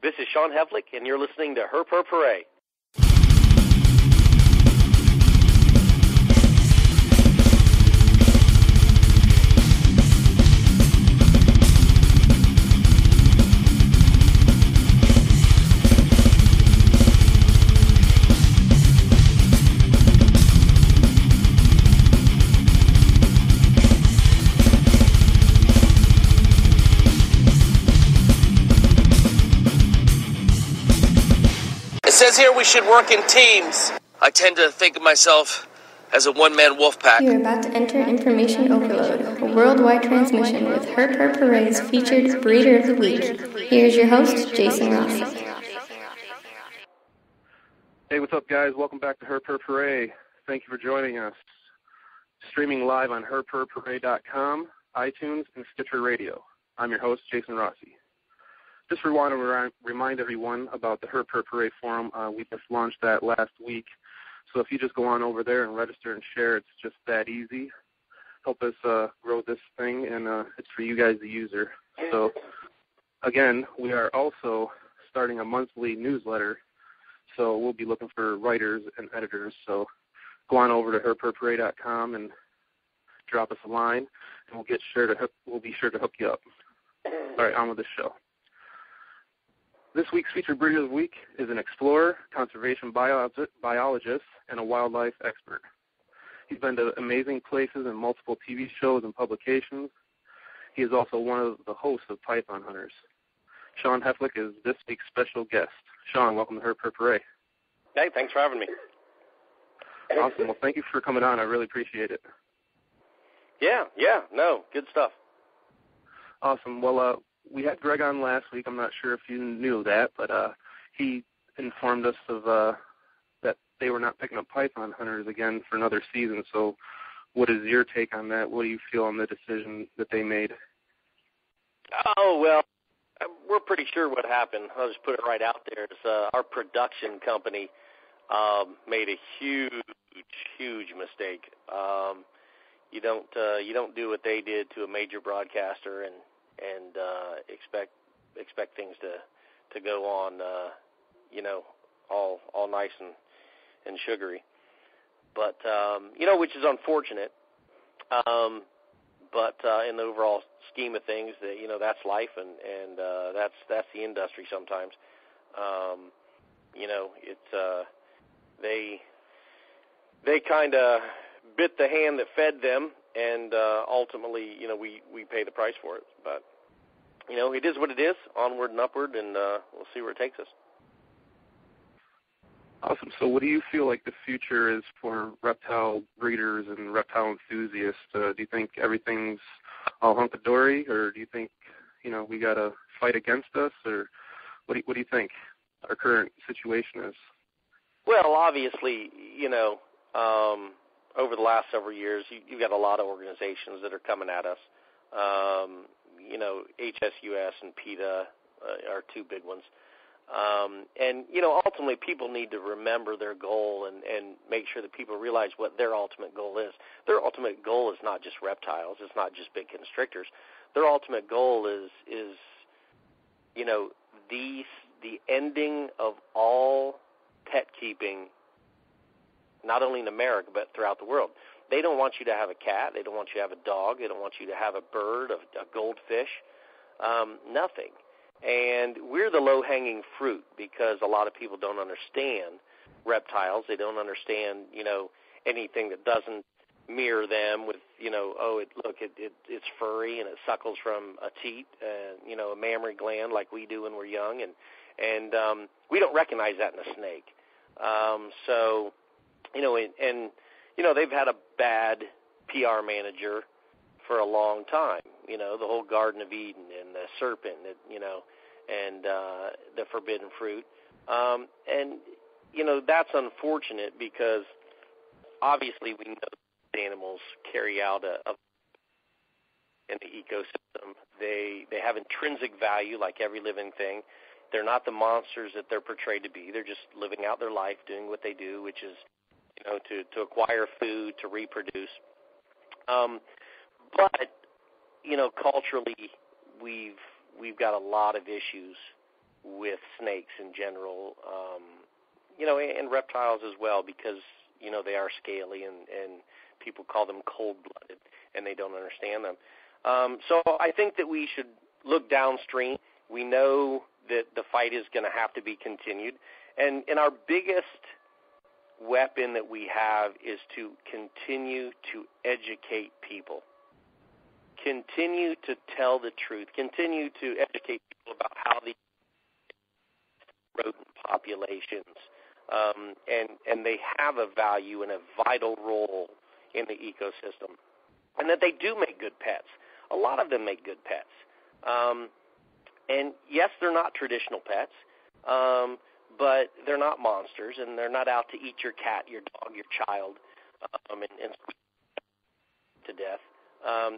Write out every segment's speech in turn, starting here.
This is Shawn Heflick, and you're listening to Her Per Parade. It says here we should work in teams. I tend to think of myself as a one-man wolf pack. You're about to enter information overload, a worldwide transmission with Her Per Parade's featured Breeder of the Week. Here's your host, Jason Rossi. Hey, what's up, guys? Welcome back to Her Per Parade. Thank you for joining us. Streaming live on herperparade.com, iTunes, and Stitcher Radio. I'm your host, Jason Rossi. Just want to remind everyone about the Her Per Parade forum. We just launched that last week. So if you just go on over there and register and share, it's just that easy. Help us grow this thing, and it's for you guys, the user. So, again, we are also starting a monthly newsletter. So we'll be looking for writers and editors. So go on over to herperparade.com and drop us a line, and we'll be sure to hook you up. All right, on with the show. This week's featured breeder of the week is an explorer, conservation biologist, and a wildlife expert. He's been to amazing places and multiple TV shows and publications. He is also one of the hosts of Python Hunters. Shawn Heflick is this week's special guest. Shawn, welcome to Her Per Parade. Hey, thanks for having me. Awesome. Well, thank you for coming on. I really appreciate it. Yeah, no, good stuff. Awesome. Well, we had Greg on last week. I'm not sure if you knew that, but he informed us of that they were not picking up Python Hunters again for another season. So what is your take on that? What do you feel on the decision that they made? Oh, well, we're pretty sure what happened. I'll just put it right out there. It's, our production company made a huge mistake. You don't do what they did to a major broadcaster and expect things to go on, all nice and sugary. But which is unfortunate. But in the overall scheme of things, that's life, and that's the industry sometimes. It's they kind of bit the hand that fed them, and ultimately, we pay the price for it. But it is what it is, onward and upward, and we'll see where it takes us. Awesome. So what do you feel like the future is for reptile breeders and reptile enthusiasts? Do you think everything's all hunky-dory, or do you think, we got to fight against us, or what do you think our current situation is? Well, obviously, over the last several years, you've got a lot of organizations that are coming at us. HSUS and PETA are two big ones. And ultimately people need to remember their goal and make sure that people realize what their ultimate goal is. Their ultimate goal is not just reptiles. It's not just big constrictors. Their ultimate goal is the ending of all pet keeping, not only in America but throughout the world. They don't want you to have a cat. They don't want you to have a dog. They don't want you to have a bird, a goldfish, nothing. And we're the low-hanging fruit because a lot of people don't understand reptiles. They don't understand, anything that doesn't mirror them with, it's furry and it suckles from a teat, a mammary gland like we do when we're young. And we don't recognize that in a snake. They've had a bad PR manager for a long time, the whole Garden of Eden and the serpent, and the forbidden fruit. That's unfortunate because obviously we know animals carry out in the ecosystem. They have intrinsic value like every living thing. They're not the monsters that they're portrayed to be. They're just living out their life, doing what they do, which is to acquire food, to reproduce. But culturally, we've got a lot of issues with snakes in general, and reptiles as well, because, they are scaly and people call them cold-blooded and they don't understand them. So I think that we should look downstream. We know that the fight is going to have to be continued. And our biggest weapon that we have is to continue to educate people. Continue to tell the truth. Continue to educate people about how the rodent populations, and they have a value and a vital role in the ecosystem, and that they do make good pets. A lot of them make good pets. And yes, they're not traditional pets, but they're not monsters, and they're not out to eat your cat, your dog, your child, and to death.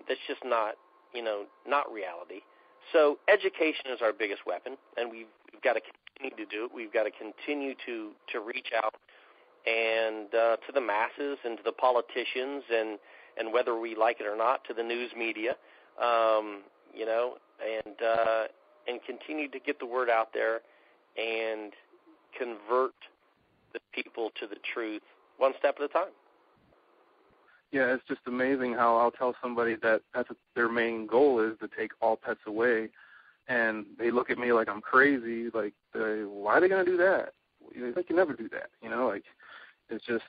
That's just not, not reality. So education is our biggest weapon, and we've got to continue to do it. We've got to continue to reach out and to the masses and to the politicians, and whether we like it or not, to the news media, and continue to get the word out there and convert the people to the truth one step at a time. Yeah, it's just amazing how I'll tell somebody that that's what their main goal is, to take all pets away, and they look at me like I'm crazy, like, why are they going to do that? They can never do that, it's just,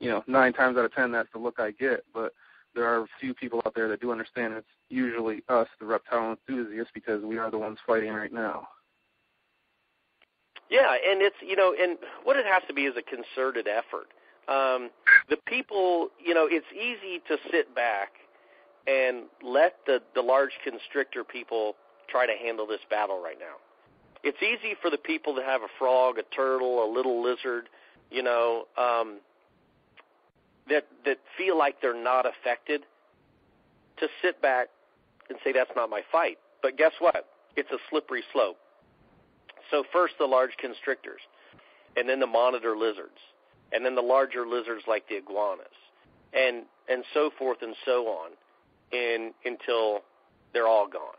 9 times out of 10 that's the look I get, but there are a few people out there that do understand it's usually us, the reptile enthusiasts, because we are the ones fighting right now. Yeah, and it's, and what it has to be is a concerted effort. The people, it's easy to sit back and let the large constrictor people try to handle this battle right now. It's easy for the people that have a frog, a turtle, a little lizard, that feel like they're not affected, to sit back and say, that's not my fight. But guess what? It's a slippery slope. So first the large constrictors, and then the monitor lizards, and then the larger lizards like the iguanas, and so forth and so on, until they're all gone.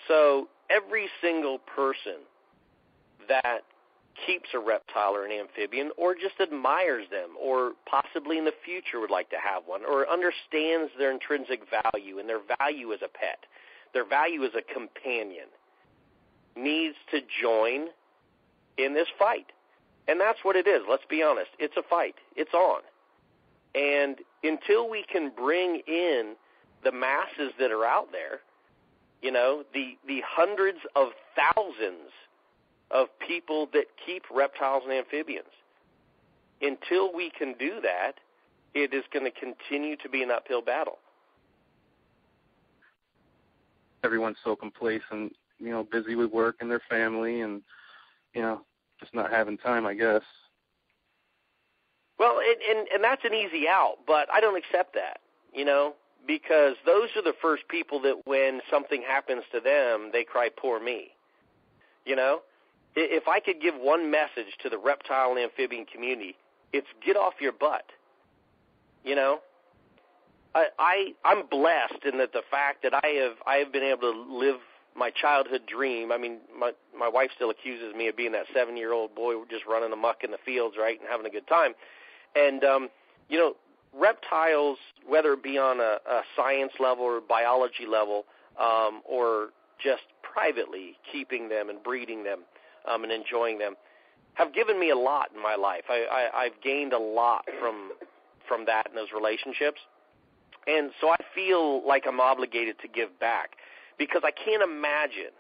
So every single person that keeps a reptile or an amphibian, or just admires them, or possibly in the future would like to have one, or understands their intrinsic value and their value as a pet, their value as a companion, needs to join in this fight. And that's what it is. Let's be honest. It's a fight. It's on. And until we can bring in the masses that are out there, the hundreds of thousands of people that keep reptiles and amphibians, until we can do that, it is going to continue to be an uphill battle. Everyone's so complacent, busy with work and their family, and, just not having time, I guess. Well, and that's an easy out, but I don't accept that, because those are the first people that when something happens to them, they cry, poor me. If I could give one message to the reptile and amphibian community, it's get off your butt. I'm blessed in that the fact that I have been able to live my childhood dream. I mean, my wife still accuses me of being that 7-year-old boy just running amok in the fields, right, and having a good time. And, reptiles, whether it be on a science level or biology level, or just privately keeping them and breeding them and enjoying them, have given me a lot in my life. I've gained a lot from that and those relationships. And so I feel like I'm obligated to give back, because I can't imagine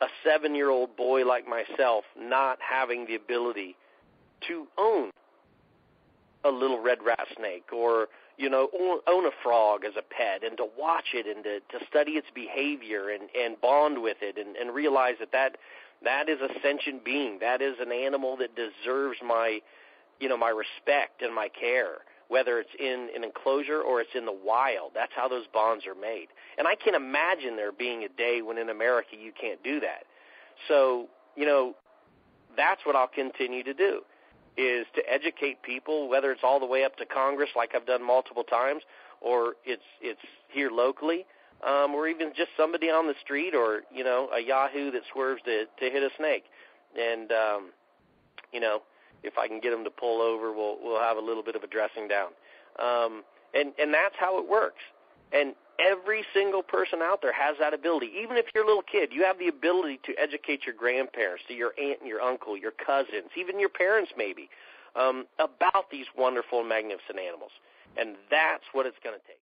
a 7-year-old boy like myself not having the ability to own a little red rat snake, or, own a frog as a pet, and to watch it and to study its behavior and bond with it and realize that is a sentient being. That is an animal that deserves my respect and my care, whether it's in an enclosure or it's in the wild. That's how those bonds are made. And I can't imagine there being a day when in America you can't do that. So, that's what I'll continue to do, is to educate people, whether it's all the way up to Congress like I've done multiple times, or it's here locally, or even just somebody on the street, or a yahoo that swerves to hit a snake. And if I can get them to pull over, we'll have a little bit of a dressing down. And that's how it works. And every single person out there has that ability. Even if you're a little kid, you have the ability to educate your grandparents, to your aunt and your uncle, your cousins, even your parents maybe, about these wonderful and magnificent animals. And that's what it's going to take.